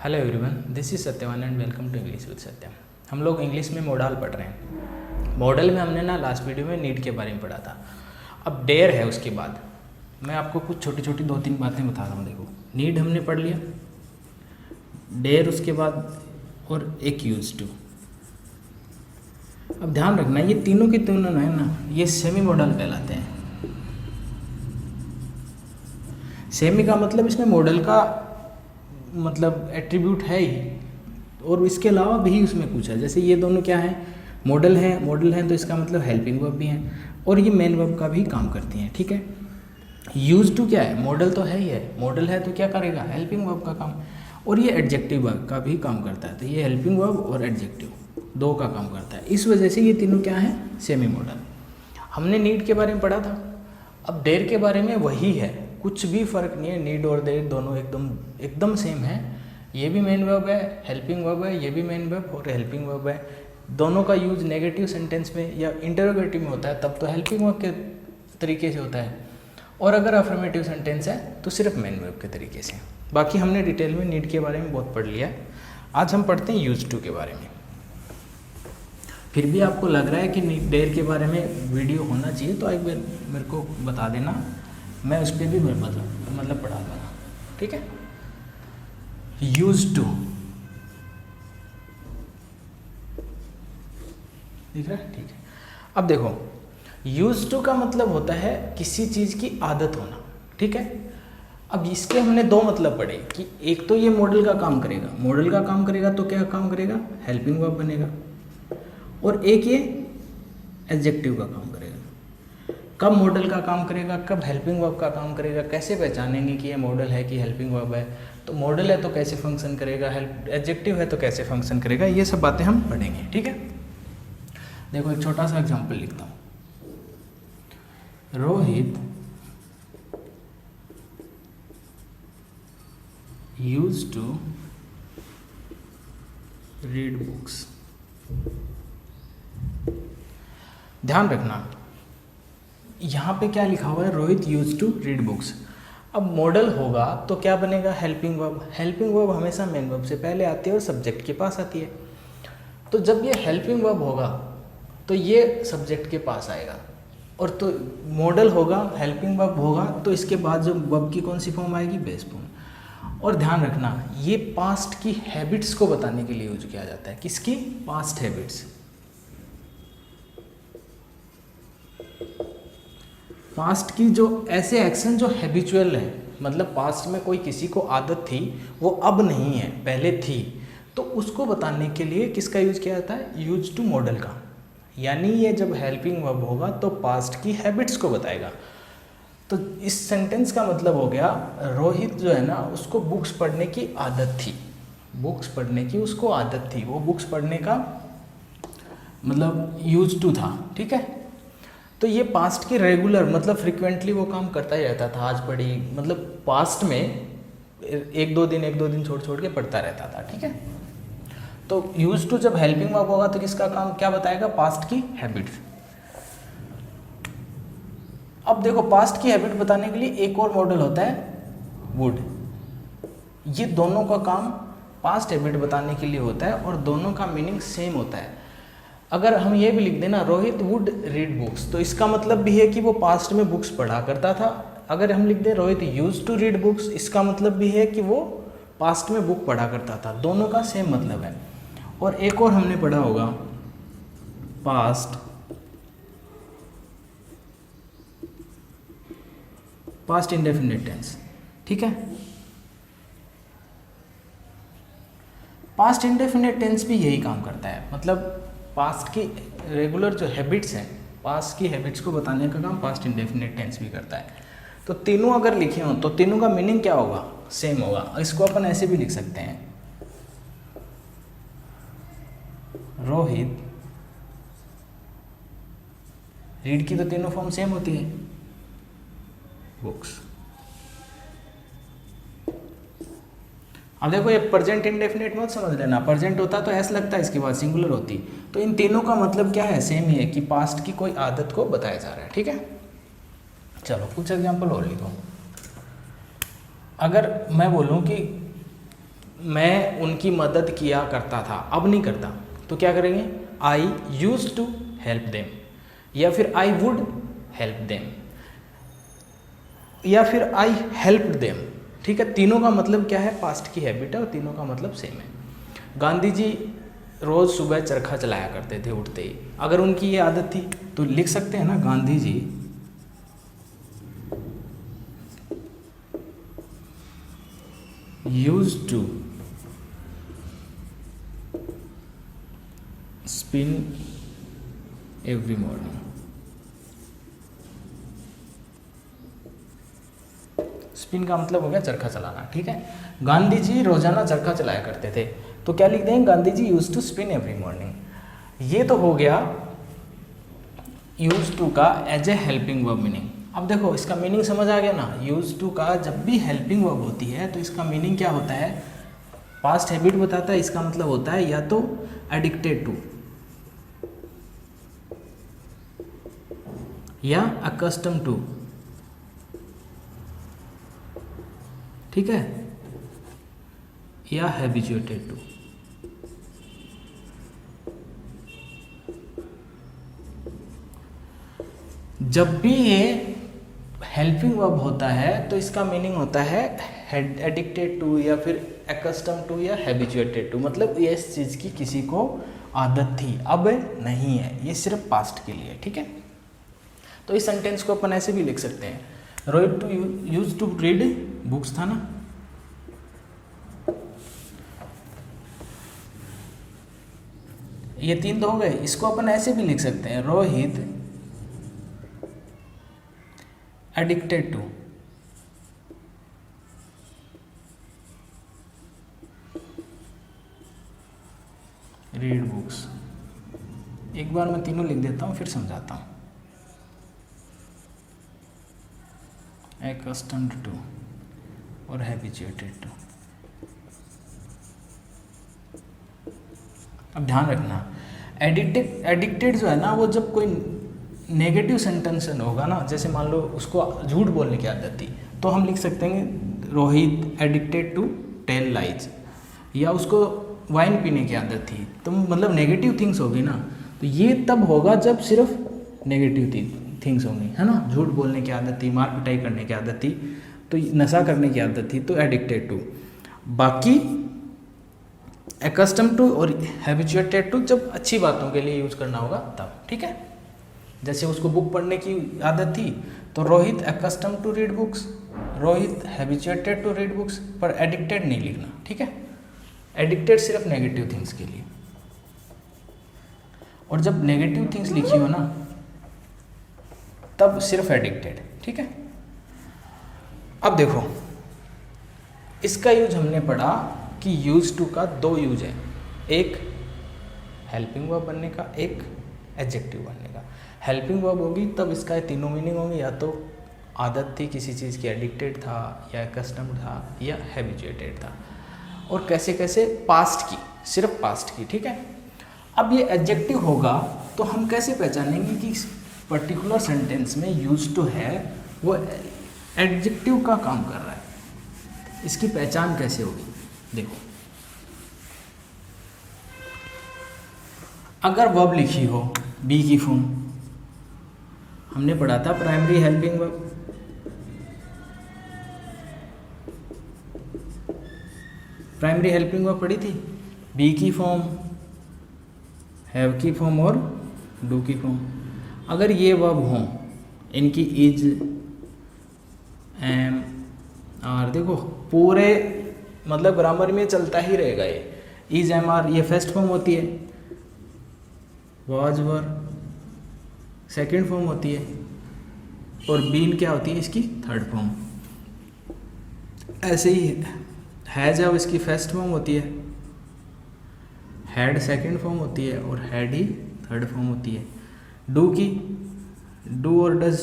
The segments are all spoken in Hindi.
Hello everyone, this is Satyawan and welcome to English with Satyam. हम लोग इंग्लिश में मॉडल पढ़ रहे हैं। मॉडल में हमने ना लास्ट वीडियो में नीड के बारे में पढ़ा था। अब डेयर है, उसके बाद मैं आपको कुछ छोटी छोटी 2-3 बातें बता रहा हूँ। देखो, नीड हमने पढ़ लिया, डेयर उसके बाद, और एक यूज टू। अब ध्यान रखना, ये तीनों के तीनों है ना, ये सेमी मॉडल कहलाते हैं। सेमी का मतलब इसमें मॉडल का मतलब एट्रीब्यूट है ही, और इसके अलावा भी उसमें कुछ है। जैसे ये दोनों क्या है, मॉडल है तो इसका मतलब हेल्पिंग वर्ब भी है, और ये मेन वर्ब का भी काम करती हैं। ठीक है। यूज टू क्या है, मॉडल तो है ही है, मॉडल है तो क्या करेगा, हेल्पिंग वर्ब का काम, और ये एडजेक्टिव वर्ब का भी काम करता है। तो ये हेल्पिंग वर्ब और एडजेक्टिव दो का काम करता है। इस वजह से ये तीनों क्या है, सेमी मॉडल। हमने नीड के बारे में पढ़ा था। अब डेयर के बारे में वही है, कुछ भी फर्क नहीं है। नीड और डेयर दोनों एकदम सेम है। ये भी मेन वर्ब है, हेल्पिंग वर्ब है, ये भी मेन वर्ब और हेल्पिंग वर्ब है। दोनों का यूज नेगेटिव सेंटेंस में या इंटरोगेटिव में होता है, तब तो हेल्पिंग वर्ब के तरीके से होता है, और अगर अफर्मेटिव सेंटेंस है तो सिर्फ मेन वर्ब के तरीके से। बाकी हमने डिटेल में नीड के बारे में बहुत पढ़ लिया है। आज हम पढ़ते हैं यूज टू के बारे में। फिर भी आपको लग रहा है कि डेयर के बारे में वीडियो होना चाहिए, तो एक बार मेरे को बता देना, मैं उस पर भी मतलब पढ़ा दूँगा। ठीक है। यूज टू दिख रहा है, ठीक है। अब देखो, यूज टू का मतलब होता है किसी चीज़ की आदत होना। ठीक है। अब इसके हमने दो मतलब पढ़े कि एक तो ये मॉडल का काम करेगा, तो क्या काम करेगा, हेल्पिंग वर्ब बनेगा, और एक ये एडजेक्टिव का काम करेगा। कब मॉडल का काम करेगा, कब हेल्पिंग वर्ब का काम करेगा, कैसे पहचानेंगे कि ये मॉडल है कि हेल्पिंग वर्ब है। तो मॉडल है तो कैसे फंक्शन करेगा, एडजेक्टिव है तो कैसे फंक्शन करेगा, ये सब बातें हम पढ़ेंगे। ठीक है। देखो, एक छोटा सा एग्जांपल लिखता हूँ। Rohit used to read books. ध्यान रखना, यहाँ पे क्या लिखा हुआ है, Rohit used to read books. अब मॉडल होगा तो क्या बनेगा, हेल्पिंग वर्ब। हेल्पिंग वर्ब हमेशा मेन वर्ब से पहले आती है और सब्जेक्ट के पास आती है। तो जब ये हेल्पिंग वर्ब होगा तो ये सब्जेक्ट के पास आएगा, और तो मॉडल होगा, हेल्पिंग वर्ब होगा, तो इसके बाद जो वर्ब की कौन सी फॉर्म आएगी, बेस फॉर्म। और ध्यान रखना, ये पास्ट की हैबिट्स को बताने के लिए यूज किया जाता है। किसकी, पास्ट हैबिट्स। पास्ट की जो ऐसे एक्शन जो हैबिचुअल है, मतलब पास्ट में कोई किसी को आदत थी, वो अब नहीं है, पहले थी, तो उसको बताने के लिए किसका यूज किया जाता है, यूज टू मॉडल का। यानी ये जब हेल्पिंग वर्ब होगा तो पास्ट की हैबिट्स को बताएगा। तो इस सेंटेंस का मतलब हो गया, रोहित जो है ना, उसको बुक्स पढ़ने की आदत थी, बुक्स पढ़ने की उसको आदत थी, वो बुक्स पढ़ने का मतलब यूज टू था। ठीक है। तो ये पास्ट की रेगुलर मतलब फ्रिक्वेंटली वो काम करता ही रहता था। आज पढ़ी मतलब पास्ट में एक दो दिन छोड़ के पढ़ता रहता था। ठीक है। तो यूज टू जब हेल्पिंग वर्ब होगा तो किसका काम क्या बताएगा, पास्ट की हैबिट्स। अब देखो, पास्ट की हैबिट बताने के लिए एक और मॉडल होता है, वुड। ये दोनों का काम पास्ट हैबिट बताने के लिए होता है, और दोनों का मीनिंग सेम होता है। अगर हम ये भी लिख देना, रोहित वुड रीड बुक्स, तो इसका मतलब भी है कि वो पास्ट में बुक्स पढ़ा करता था। अगर हम लिख दें Rohit use to read books, इसका मतलब भी है कि वो पास्ट में बुक पढ़ा करता था। दोनों का सेम मतलब है। और एक और हमने पढ़ा होगा, पास्ट इंडेफिनिट टेंस। ठीक है। पास्ट इंडेफिनिट टेंस भी यही काम करता है, मतलब पास्ट की रेगुलर जो हैबिट्स हैं, पास्ट की हैबिट्स को बताने का काम पास्ट इंडेफिनिट टेंस भी करता है। तो तीनों अगर लिखे हों तो तीनों का मीनिंग क्या होगा, सेम होगा। इसको अपन ऐसे भी लिख सकते हैं, रोहित रीड की तो तीनों फॉर्म सेम होती है, बुक्स। अब देखो, ये प्रेजेंट इंडेफिनिट मत समझ लेना, प्रेजेंट होता तो ऐसा लगता है, इसके बाद सिंगुलर होती। तो इन तीनों का मतलब क्या है, सेम ही है कि पास्ट की कोई आदत को बताया जा रहा है। ठीक है। चलो कुछ एग्जांपल और लिखो। अगर मैं बोलूँ कि मैं उनकी मदद किया करता था, अब नहीं करता, तो क्या करेंगे, आई यूज टू हेल्प देम, या फिर आई वुड हेल्प देम, या फिर आई हेल्प देम। ठीक है, तीनों का मतलब क्या है, पास्ट की हैबिट है और तीनों का मतलब सेम है। गांधी जी रोज़ सुबह चरखा चलाया करते थे उठते ही, अगर उनकी ये आदत थी तो लिख सकते हैं ना, Gandhi ji use to spin every morning. Spin का मतलब हो गया चरखा चलाना। ठीक है, गांधी जी रोजाना चरखा चलाया करते थे, तो क्या लिख देंगे, Gandhi ji use to spin every morning. ये तो हो गया यूज टू का as a helping verb meaning. अब देखो इसका मीनिंग समझ आ गया ना, यूज टू का जब भी हेल्पिंग वर्ब होती है तो इसका मीनिंग क्या होता है, पास्ट हैबिट बताता है, इसका मतलब होता है या तो एडिक्टेड टू या अकस्टम टू। ठीक है, या हैबिचुएटेड टू। जब भी ये हेल्पिंग वर्ब होता है तो इसका मीनिंग होता है एडिक्टेड टू या फिर अकस्टम टू या हैबिचुएटेड टू, मतलब ये इस चीज़ की किसी को आदत थी, अब नहीं है, ये सिर्फ पास्ट के लिए। ठीक है, तो इस सेंटेंस को अपन ऐसे भी लिख सकते हैं, Rohit to use to read books था ना, ये तीन तो हो गए। इसको अपन ऐसे भी लिख सकते हैं, Rohit addicted to read books. एक बार मैं तीनों लिख देता हूँ फिर समझाता हूँ। accustomed टू और हैबिचुएटेड टू। अब ध्यान रखना, एडिक्टेड जो है ना, वो जब कोई नेगेटिव सेंटेंस होगा ना, जैसे मान लो उसको झूठ बोलने की आदत थी, तो हम लिख सकते हैं Rohit addicted to tell lies, या उसको वाइन पीने की आदत थी, तो मतलब नेगेटिव थिंग्स होगी ना, तो ये तब होगा जब सिर्फ नेगेटिव थिंग्स होंगी, है ना, झूठ बोलने की आदत थी, मार पिटाई करने की आदत थी, तो नशा करने की आदत थी, तो एडिक्टेड टू। बाकी एक्स्टम टू और हैबिचुएटेड टू जब अच्छी बातों के लिए यूज करना होगा तब। ठीक है, जैसे उसको बुक पढ़ने की आदत थी तो Rohit accustom to read books, Rohit habituated to read books, पर एडिक्टेड नहीं लिखना। ठीक है, एडिक्टेड सिर्फ नेगेटिव थिंग्स के लिए, और जब नेगेटिव थिंग्स लिखी हो ना तब सिर्फ एडिक्टेड। ठीक है, अब देखो इसका यूज हमने पढ़ा कि यूज टू का दो यूज है, एक हेल्पिंग वर्ब बनने का, एक एडजेक्टिव बनने का। हेल्पिंग वर्ब होगी तब इसका तीनों मीनिंग होंगे, या तो आदत थी किसी चीज़ की, एडिक्टेड था, या कस्टम था, या हैबिचुएटेड था। और कैसे कैसे, पास्ट की, सिर्फ पास्ट की। ठीक है, अब ये एडजेक्टिव होगा तो हम कैसे पहचानेंगे कि इस पर्टिकुलर सेंटेंस में यूज टू है वो एडजेक्टिव का काम कर रहा है, इसकी पहचान कैसे होगी। देखो, अगर वर्ब लिखी हो बी की फॉर्म, हमने पढ़ा था primary helping verb, primary helping verb पढ़ी थी, बी की फॉर्म, हैव की फॉर्म और डू की फॉर्म। अगर ये वर्ब हों, इनकी इज, एम, आर, देखो पूरे मतलब ग्रामर में चलता ही रहेगा ये, इज, एम, आर, ये फर्स्ट फॉर्म होती है, वाज, वर सेकंड फॉर्म होती है, और बीन क्या होती है इसकी थर्ड फॉर्म। ऐसे ही है जब इसकी फर्स्ट फॉर्म होती है, हैड सेकंड फॉर्म होती है, और हैड ही थर्ड फॉर्म होती है। डू की, डू और डज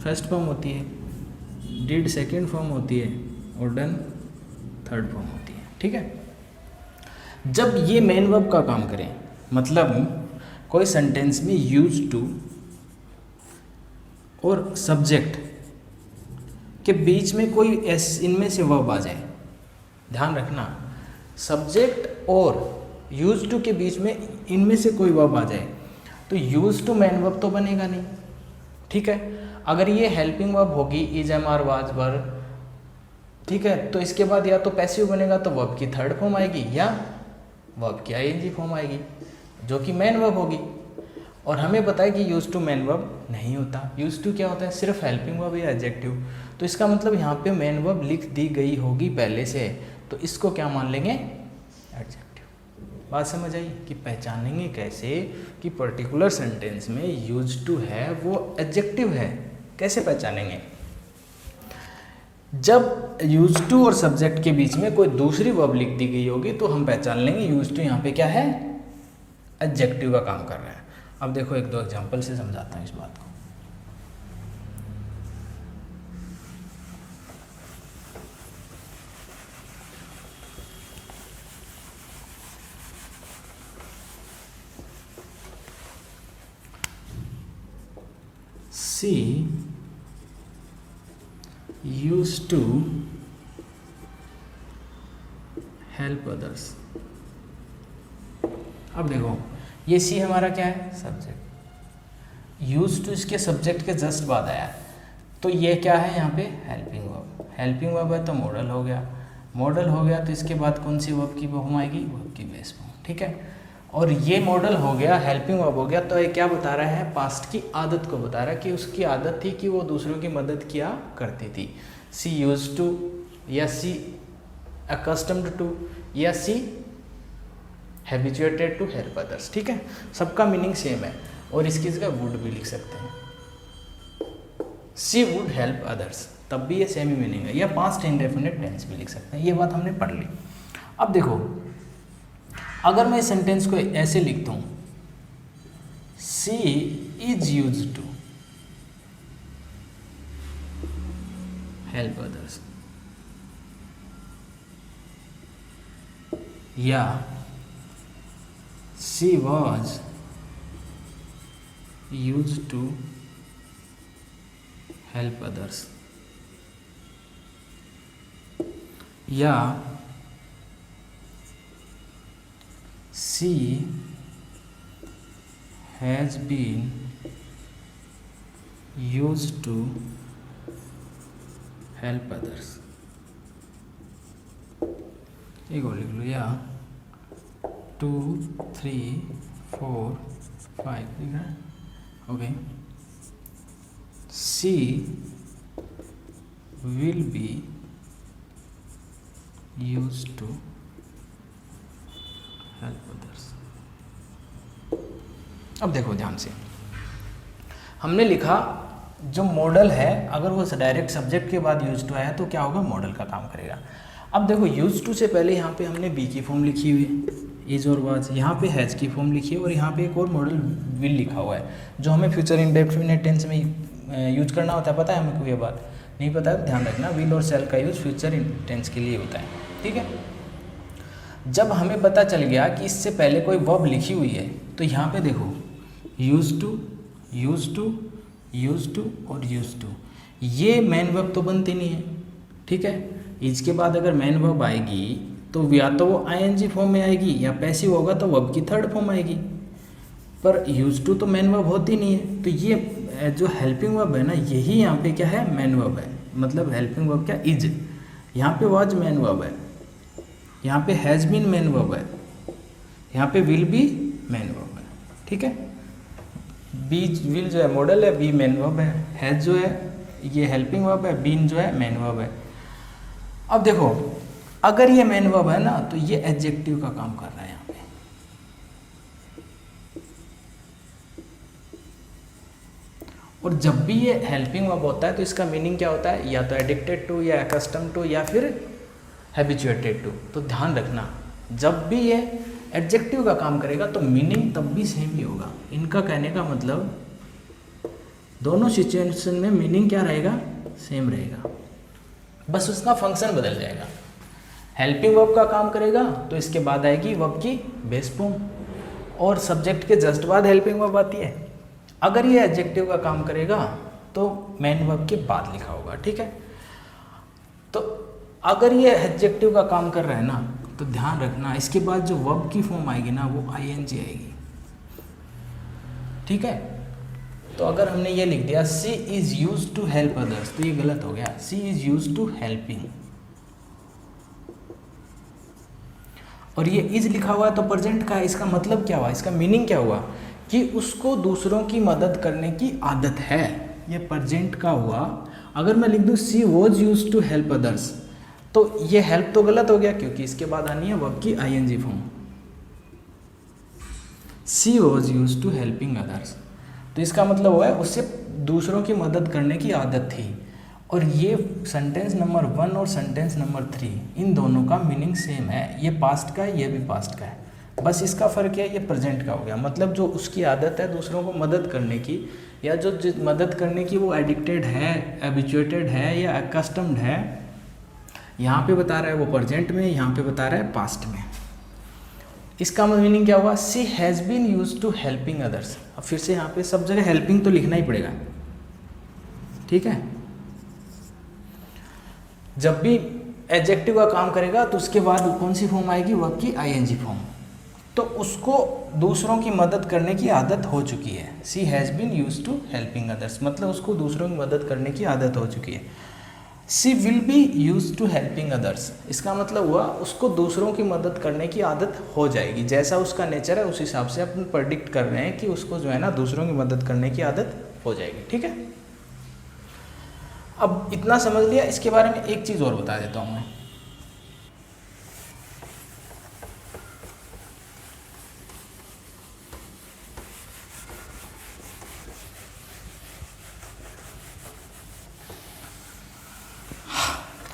फर्स्ट फॉर्म होती है, डिड सेकंड फॉर्म होती है, और डन थर्ड फॉर्म होती है। ठीक है, जब ये मेन वर्ब का काम करें, मतलब कोई सेंटेंस में यूज टू और सब्जेक्ट के बीच में कोई इनमें से वर्ब आ जाए, ध्यान रखना, सब्जेक्ट और यूज टू के बीच में इनमें से कोई वर्ब आ जाए तो यूज टू मैन वर्ब तो बनेगा नहीं, ठीक है। अगर ये हेल्पिंग वर्ब होगी इज, एम, आर, वाज, वर, ठीक है, तो इसके बाद या तो पैसिव बनेगा तो वर्ब की थर्ड फॉर्म आएगी या वर्ब की आईएनजी फॉर्म आएगी जो कि मैन वर्ब होगी। और हमें पता है कि यूज टू मैन वर्ब नहीं होता, यूज टू क्या होता है, सिर्फ हेल्पिंग वर्ब या एडजेक्टिव। तो इसका मतलब यहाँ पे मैन वर्ब लिख दी गई होगी पहले से, तो इसको क्या मान लेंगे, एडजेक्टिव। बात समझ आई कि पहचानेंगे कैसे कि पर्टिकुलर सेंटेंस में यूज टू है वो एडजेक्टिव है, कैसे पहचानेंगे। जब यूज टू और सब्जेक्ट के बीच में कोई दूसरी वर्ब लिख दी गई होगी तो हम पहचान लेंगे यूज टू यहाँ पे क्या है, एडजेक्टिव का काम कर रहा है। अब देखो एक दो एग्जांपल से समझाता हूँ इस बात को। She used to help others। अब देखो ये सी हमारा क्या है, सब्जेक्ट, यूज टू इसके सब्जेक्ट के जस्ट बाद आया, तो ये क्या है यहाँ पे, हेल्पिंग वर्ब। हेल्पिंग वर्ब है तो मॉडल हो गया, मॉडल हो गया तो इसके बाद कौन सी वर्ब की फॉर्म आएगी, वर्ब की बेस फॉर्म, ठीक है। और ये मॉडल हो गया, हेल्पिंग वर्ब हो गया, तो ये क्या बता रहा है, पास्ट की आदत को बता रहा है कि उसकी आदत थी कि वो दूसरों की मदद किया करती थी। सी यूज टू या सी अकस्टम्ड टू या सी हैबिचुएटेड टू हेल्प अदर्स, ठीक है, सबका मीनिंग सेम है। और इसकी जगह वुड भी लिख सकते हैं, सी वुड हेल्प अदर्स, तब भी ये सेम ही मीनिंग है। या पास्ट इंडेफिनिट टेंस भी लिख सकते हैं, ये बात हमने पढ़ ली। अब देखो अगर मैं इस सेंटेंस को ऐसे लिखता हूँ, she is use to help others, या she was use to help others, या she has been used to help others। एक और लिख लो, या 2 3 4 5 लिख रहा है, okay. she will be used to help others. अब देखो ध्यान से, हमने लिखा जो मॉडल है अगर वो डायरेक्ट सब्जेक्ट के बाद यूज टू आया तो क्या होगा, मॉडल का काम करेगा। अब देखो यूज टू से पहले यहाँ पे हमने बी की फॉर्म लिखी हुई है, इज और वाज, यहाँ पे हैज की फॉर्म लिखी है और यहाँ पे एक और मॉडल विल लिखा हुआ है जो हमें फ्यूचर इंडेफिनिट टेंस में यूज करना होता है। पता है हमको ये बात, नहीं पता है ध्यान रखना, विल और शैल का यूज फ्यूचर टेंस के लिए होता है, ठीक है। जब हमें पता चल गया कि इससे पहले कोई वर्ब लिखी हुई है तो यहाँ पे देखो use to use to use to और यूज टू, ये मैन वर्ब तो बनती नहीं है, ठीक है। इसके बाद अगर मैन वर्ब आएगी तो या तो वो आईएनजी फॉर्म में आएगी या पैसिव होगा तो वर्ब की थर्ड फॉर्म आएगी, पर यूज टू तो मैन वर्ब होती नहीं है। तो ये जो हेल्पिंग वर्ब है ना, यही यहाँ पे क्या है, मैन वर्ब है। मतलब हेल्पिंग वर्ब क्या, इज, यहाँ पे वाज मैन वर्ब है, यहाँ पे हैज़ बीन मैन वर्ब है, यहाँ पे विल बी मैन वर्ब है, ठीक है। बी विल जो है मॉडल है, बी मैन वर्ब है, हैज़ जो है ये हेल्पिंग वर्ब है, बीन जो है मैन वर्ब है। अब देखो अगर ये मैन वर्ब है ना तो ये एडजेक्टिव का काम कर रहा है यहाँ पे। और जब भी ये हेल्पिंग वर्ब होता है तो इसका मीनिंग क्या होता है, या तो एडिक्टेड टू या अकस्टम टू या फिर हैबिचुएटेड टू। तो ध्यान रखना जब भी ये एडजेक्टिव का काम करेगा तो मीनिंग तब भी सेम ही होगा। इनका कहने का मतलब दोनों सिचुएशन में मीनिंग क्या रहेगा, सेम रहेगा, बस उसका फंक्शन बदल जाएगा। हेल्पिंग वर्ब का काम करेगा तो इसके बाद आएगी वर्ब की बेस फॉर्म और सब्जेक्ट के जस्ट बाद हेल्पिंग वर्ब आती है। अगर ये एडजेक्टिव का काम करेगा तो मेन वर्ब के बाद लिखा होगा, ठीक है। तो अगर ये एडजेक्टिव का काम कर रहा है ना, तो ध्यान रखना इसके बाद जो वर्ब की फॉर्म आएगी ना वो आईएनजी आएगी, ठीक है। तो अगर हमने ये लिख दिया she is use to help others, तो ये गलत हो गया, she is use to helping. और ये इज लिखा हुआ है तो प्रेजेंट का है, इसका मतलब क्या हुआ, इसका मीनिंग क्या हुआ कि उसको दूसरों की मदद करने की आदत है, ये प्रेजेंट का हुआ। अगर मैं लिख दूँ she was use to help others, तो ये हेल्प तो गलत हो गया क्योंकि इसके बाद आनी है वर्ब की ING form. She was use to helping others, तो इसका मतलब हुआ है उससे दूसरों की मदद करने की आदत थी। और ये सेंटेंस नंबर 1 और सेंटेंस नंबर 3 इन दोनों का मीनिंग सेम है, ये पास्ट का है, ये भी पास्ट का है, बस इसका फ़र्क है ये प्रेजेंट का हो गया। मतलब जो उसकी आदत है दूसरों को मदद करने की, या जो मदद करने की वो एडिक्टेड है, हैबिचुएटेड है या अकस्टम्ड है, यहाँ पे बता रहा है वो प्रेजेंट में, यहाँ पे बता रहा है पास्ट में। इसका मीनिंग क्या हुआ, she has been use to helping others. अब फिर से यहाँ पे सब जगह हेल्पिंग तो लिखना ही पड़ेगा, ठीक है। जब भी एडजेक्टिव का काम करेगा तो उसके बाद कौन सी फॉर्म आएगी, वर्ब की आईएनजी फॉर्म। तो उसको दूसरों की मदद करने की आदत हो चुकी है, she has been use to helping others, मतलब उसको दूसरों की मदद करने की आदत हो चुकी है। She will be use to helping others, इसका मतलब हुआ उसको दूसरों की मदद करने की आदत हो जाएगी, जैसा उसका नेचर है उस हिसाब से अपन प्रेडिक्ट कर रहे हैं कि उसको जो है ना दूसरों की मदद करने की आदत हो जाएगी, ठीक है। अब इतना समझ लिया, इसके बारे में एक चीज़ और बता देता हूँ मैं।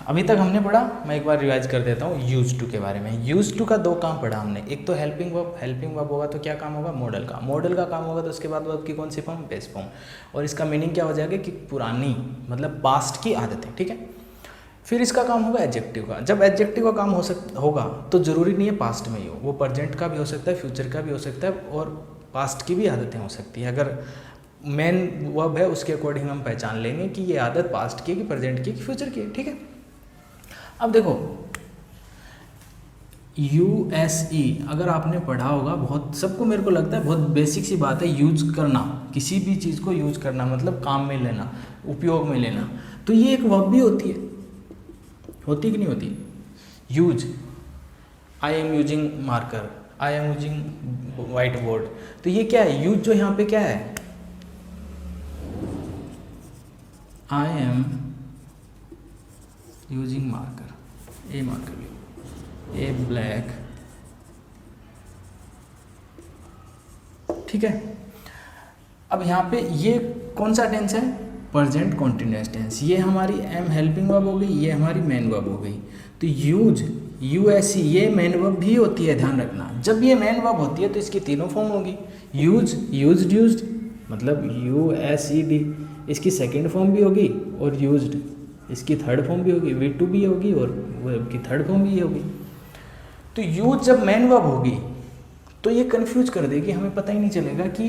अभी तक हमने पढ़ा, मैं एक बार रिवाइज कर देता हूँ यूज टू के बारे में। यूज टू का 2 काम पढ़ा हमने, एक तो हेल्पिंग वर्ब, हेल्पिंग वर्ब होगा तो क्या काम होगा, मॉडल का, मॉडल का काम होगा तो उसके बाद वर्ब की कौन सी फॉर्म, बेस फॉर्म। और इसका मीनिंग क्या हो जाएगा कि पुरानी, मतलब पास्ट की आदत है, ठीक है। फिर इसका काम होगा एडजेक्टिव का। जब एडजेक्टिव का काम होगा तो ज़रूरी नहीं है पास्ट में ही हो, वो प्रेजेंट का भी हो सकता है, फ्यूचर का भी हो सकता है, और पास्ट की भी आदतें हो सकती है। अगर मेन वर्ब है उसके अकॉर्डिंग हम पहचान लेंगे कि ये आदत पास्ट की है कि प्रेजेंट की है कि फ्यूचर की है, ठीक है। अब देखो यूएसई अगर आपने पढ़ा होगा, बहुत सबको मेरे को लगता है बहुत बेसिक सी बात है, यूज करना, किसी भी चीज़ को यूज करना मतलब काम में लेना, उपयोग में लेना। तो ये एक वर्ब भी होती है, होती कि नहीं होती, use. I am using marker, I am using white board, तो ये क्या है, यूज जो यहाँ पे क्या है, I am using marker, A marker, A black, ठीक है। अब यहाँ पे ये कौन सा टेंस है, प्रेजेंट कॉन्टिन्यूअस टेंस, ये हमारी एम हेल्पिंग वर्ब हो गई, ये हमारी मेन वर्ब हो गई। तो यूज, यूएसई, ये मेन वर्ब भी होती है, ध्यान रखना। जब ये मेन वर्ब होती है तो इसकी तीनों फॉर्म होगी, यूज, यूज्ड, यूज्ड, मतलब यूएसईडी, इसकी सेकंड फॉर्म भी होगी, और यूज्ड इसकी थर्ड फॉर्म भी होगी, V2 भी होगी, और वर्ब की थर्ड फॉर्म भी होगी। तो यूज जब मेन वर्ब होगी तो ये कंफ्यूज कर देगी, हमें पता ही नहीं चलेगा कि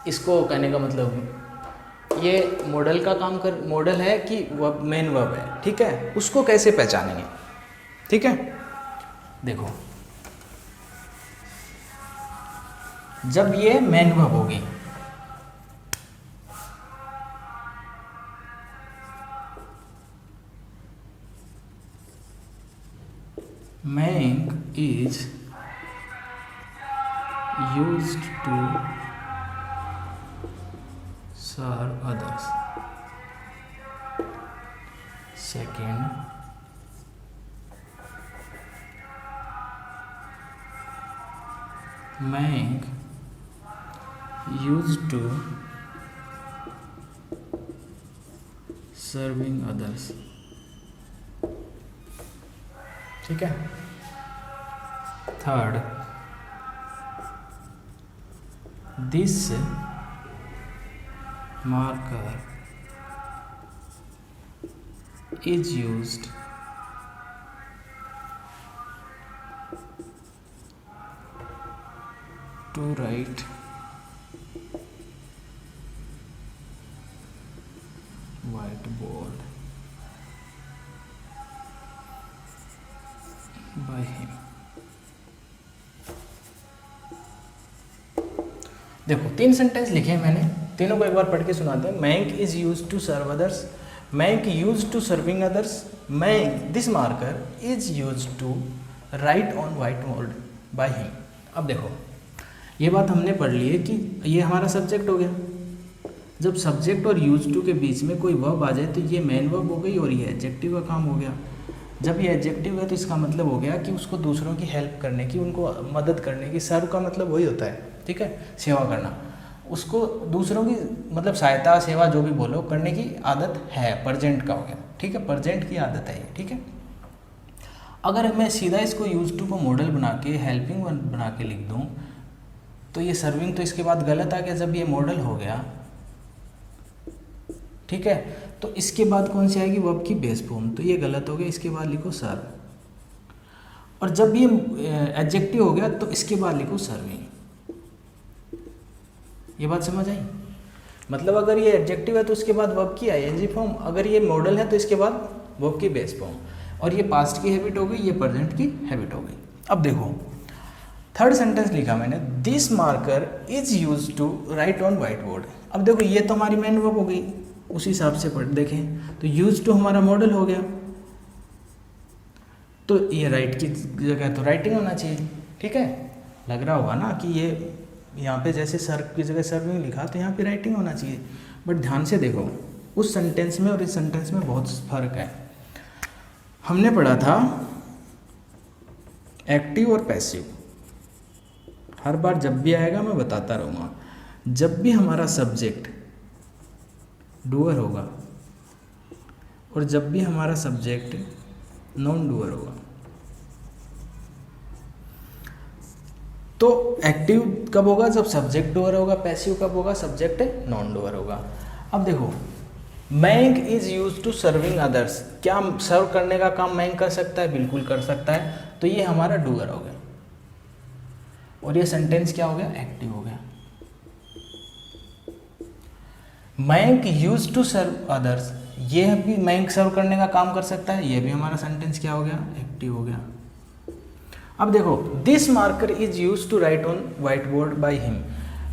इसको कहने का मतलब ये मॉडल का काम कर, मॉडल है कि वर्ब, मेन वर्ब है, ठीक है। उसको कैसे पहचानेंगे, ठीक है। देखो जब ये मेन वर्ब होगी Mank is used to serve others. Second, Mank used to serving others, ठीक है। Third, this marker is used to write white board, by him. देखो 3 सेंटेंस लिखे हैं मैंने, तीनों को एक बार पढ़ के सुनाते हैं। Monk is use to serve others, monk use to serving others, monk this marker is use to write on white board by him. अब देखो ये बात हमने पढ़ ली है कि ये हमारा सब्जेक्ट हो गया। जब सब्जेक्ट और यूज टू के बीच में कोई वर्ब आ जाए तो ये मेन वर्ब हो गई और ये एडजेक्टिव का काम हो गया। जब ये एडजेक्टिव है तो इसका मतलब हो गया कि उसको दूसरों की हेल्प करने की, उनको मदद करने की। सर्व का मतलब वही होता है, ठीक है, सेवा करना। उसको दूसरों की मतलब सहायता, सेवा जो भी बोलो, करने की आदत है, प्रेजेंट का हो गया, ठीक है, प्रेजेंट की आदत है ये, ठीक है। अगर मैं सीधा इसको यूज टू को मॉडल बना के हेल्पिंग बना के लिख दूँ तो ये सर्विंग तो इसके बाद गलत आ गया। जब ये मॉडल हो गया, ठीक है, तो इसके बाद कौन सी आएगी, वर्ब की बेस फॉर्म, तो ये गलत हो गया। इसके बाद लिखो सर्व। और जब ये एडजेक्टिव हो गया तो इसके बाद लिखो सर्विंग। ये बात समझ आई? मतलब अगर ये एडजेक्टिव है तो इसके बाद वर्ब की आईएनजी फॉर्म, अगर ये मॉडल है तो इसके बाद वर्ब की बेस फॉर्म। और ये पास्ट की हैबिट हो गई, ये प्रेजेंट की हैबिट हो गई। अब देखो थर्ड सेंटेंस लिखा मैंने, this marker is use to write on white board. अब देखो ये तो हमारी मेन वर्ब हो गई, उसी हिसाब से पढ़ देखें तो यूज टू हमारा मॉडल हो गया, तो ये राइट की जगह तो राइटिंग होना चाहिए, ठीक है। लग रहा होगा ना कि ये यहाँ पे जैसे सर्व की जगह सर्विंग लिखा तो यहाँ पे राइटिंग होना चाहिए। बट ध्यान से देखो उस सेंटेंस में और इस सेंटेंस में बहुत फर्क है। हमने पढ़ा था एक्टिव और पैसिव। हर बार जब भी आएगा मैं बताता रहूँगा, जब भी हमारा सब्जेक्ट डूअर होगा और जब भी हमारा सब्जेक्ट नॉन डूअर होगा तो एक्टिव कब होगा, जब सब्जेक्ट डूअर होगा। पैसिव कब होगा, सब्जेक्ट नॉन डूअर होगा। अब देखो monk is use to serving others, क्या सर्व करने का काम मैंक कर सकता है? बिल्कुल कर सकता है, तो ये हमारा डूअर हो गया। और ये सेंटेंस क्या हो गया, एक्टिव हो गया। मैंक यूज टू सर्व अदर्स, ये भी मैंक सर्व करने का काम कर सकता है, ये भी हमारा सेंटेंस क्या हो गया, एक्टिव हो गया। अब देखो this marker is use to write on white board by him,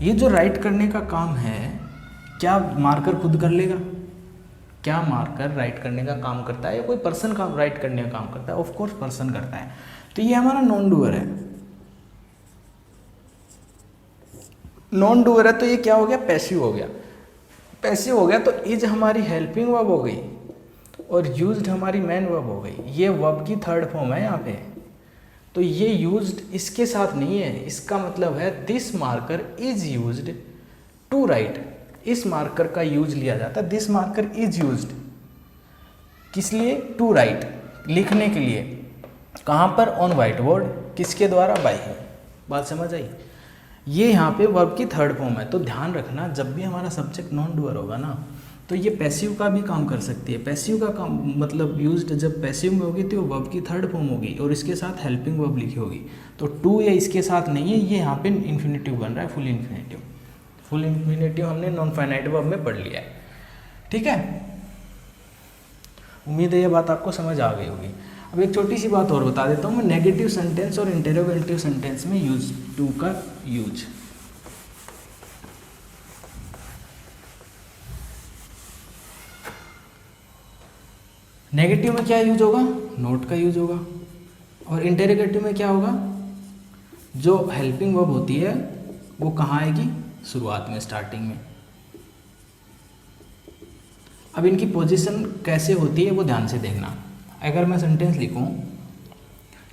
ये जो राइट करने का काम है क्या मार्कर खुद कर लेगा? क्या मार्कर राइट करने का काम करता है या कोई पर्सन का राइट करने का काम करता है? ऑफ कोर्स पर्सन करता है, तो ये हमारा नॉन डूअर है। नॉन डूअर है तो ये क्या हो गया, पैसिव हो गया। पैसिव हो गया तो इज हमारी हेल्पिंग वर्ब हो गई और यूज्ड हमारी मेन वर्ब हो गई। ये वर्ब की थर्ड फॉर्म है यहाँ पे, तो ये यूज्ड इसके साथ नहीं है। इसका मतलब है this marker is used to write, इस मार्कर का यूज लिया जाता है। दिस मार्कर इज यूज्ड किस लिए, टू राइट, लिखने के लिए। कहाँ पर, ऑन व्हाइट बोर्ड, किसके द्वारा, बाय हिम। बात समझ आई? ये यहाँ पे वर्ब की थर्ड फॉर्म है, तो ध्यान रखना जब भी हमारा सब्जेक्ट नॉन डूअर होगा ना तो ये पैसिव का भी काम कर सकती है। पैसिव का काम मतलब यूज्ड जब पैसिव में होगी तो वर्ब की थर्ड फॉर्म होगी और इसके साथ हेल्पिंग वर्ब लिखी होगी। तो टू या इसके साथ नहीं है, ये यहाँ पे इन्फिनेटिव बन रहा है, फुल इन्फिनेटिव। फुल इन्फिनेटिव हमने नॉन फाइनाइट वर्ब में पढ़ लिया है, ठीक है। उम्मीद है ये बात आपको समझ आ गई होगी। अब एक छोटी सी बात और बता देता हूँ मैं, नेगेटिव सेंटेंस और इंटरोगेटिव सेंटेंस में यूज टू का यूज। नेगेटिव में क्या यूज होगा, नोट का यूज होगा। और इंटरोगेटिव में क्या होगा, जो हेल्पिंग वर्ब होती है वो कहाँ आएगी, शुरुआत में, स्टार्टिंग में। अब इनकी पोजीशन कैसे होती है वो ध्यान से देखना। अगर मैं सेंटेंस लिखूं,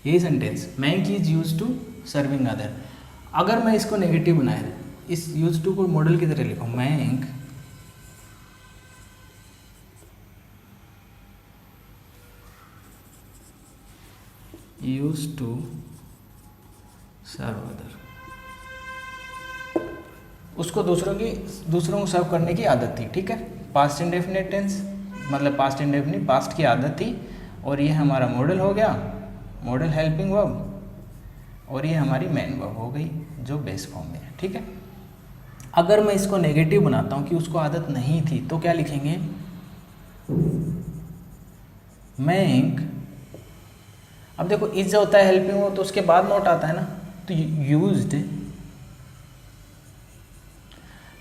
यही sentence, monk is use to serving other, अगर मैं इसको नेगेटिव बनाया, इस यूज टू को मॉडल की तरह लिखूं, मैंक यूज टू सर्व अदर, उसको दूसरों को सर्व करने की आदत थी, ठीक है। पास्ट इंडेफिनिट टेंस मतलब पास्ट इंडेफिनिट, पास्ट की आदत थी। और ये हमारा मॉडल हो गया, मॉडल हेल्पिंग वर्ब, और ये हमारी मेन वर्ब हो गई जो बेस फॉर्म में है, ठीक है। अगर मैं इसको नेगेटिव बनाता हूँ कि उसको आदत नहीं थी तो क्या लिखेंगे, मैंक अब देखो इज होता है हेल्पिंग हो तो उसके बाद नोट आता है ना, तो यूज्ड,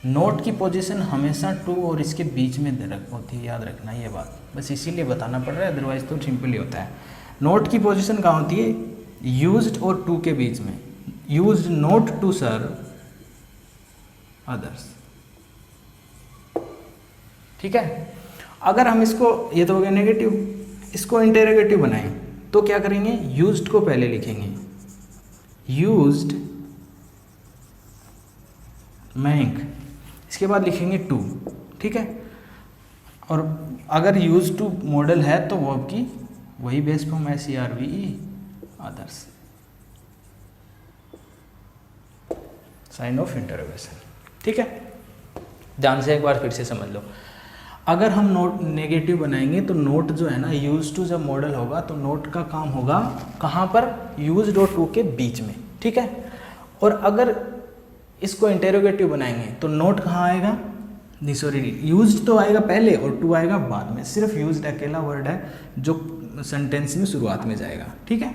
नोट की पोजीशन हमेशा टू और इसके बीच में होती है, याद रखना ये बात, बस इसीलिए बताना पड़ रहा है, अदरवाइज तो सिंपल ही होता है। नोट की पोजीशन कहाँ होती है, यूज्ड और टू के बीच में, used not to serve others, ठीक है। अगर हम इसको, ये तो हो गया नेगेटिव, इसको इंटेरोगेटिव बनाएं तो क्या करेंगे, यूज्ड को पहले लिखेंगे, यूज्ड मैंक, इसके बाद लिखेंगे टू, ठीक है। और अगर यूज टू मॉडल है तो वो आपकी वही बेस फॉर्म है CRVE others, sign of interrogation, ठीक है। ध्यान से एक बार फिर से समझ लो, अगर हम नोट नेगेटिव बनाएंगे तो नोट जो है ना, यूज टू जब मॉडल होगा तो नोट का काम होगा कहाँ पर, यूज्ड और टू के बीच में, ठीक है। और अगर इसको इंटेरोगेटिव बनाएंगे तो नोट कहाँ आएगा, नहीं सॉरी, यूज्ड तो आएगा पहले और टू आएगा बाद में, सिर्फ यूज्ड अकेला वर्ड है जो सेंटेंस में शुरुआत में जाएगा, ठीक है।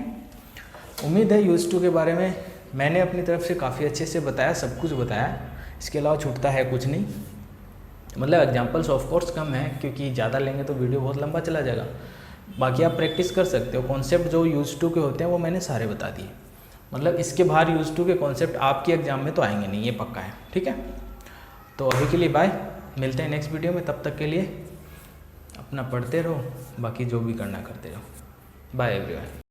उम्मीद है यूज टू के बारे में मैंने अपनी तरफ से काफ़ी अच्छे से बताया, सब कुछ बताया, इसके अलावा छूटता है कुछ नहीं, मतलब एग्जांपल्स ऑफ कोर्स कम है क्योंकि ज़्यादा लेंगे तो वीडियो बहुत लंबा चला जाएगा। बाकी आप प्रैक्टिस कर सकते हो, कॉन्सेप्ट जो यूज टू के होते हैं वो मैंने सारे बता दिए, मतलब इसके बाहर यूज टू के कॉन्सेप्ट आपके एग्जाम में तो आएंगे नहीं, ये पक्का है, ठीक है। तो अभी के लिए बाय, मिलते हैं नेक्स्ट वीडियो में, तब तक के लिए अपना पढ़ते रहो, बाकी जो भी करना करते रहो, बाय एवरीवन।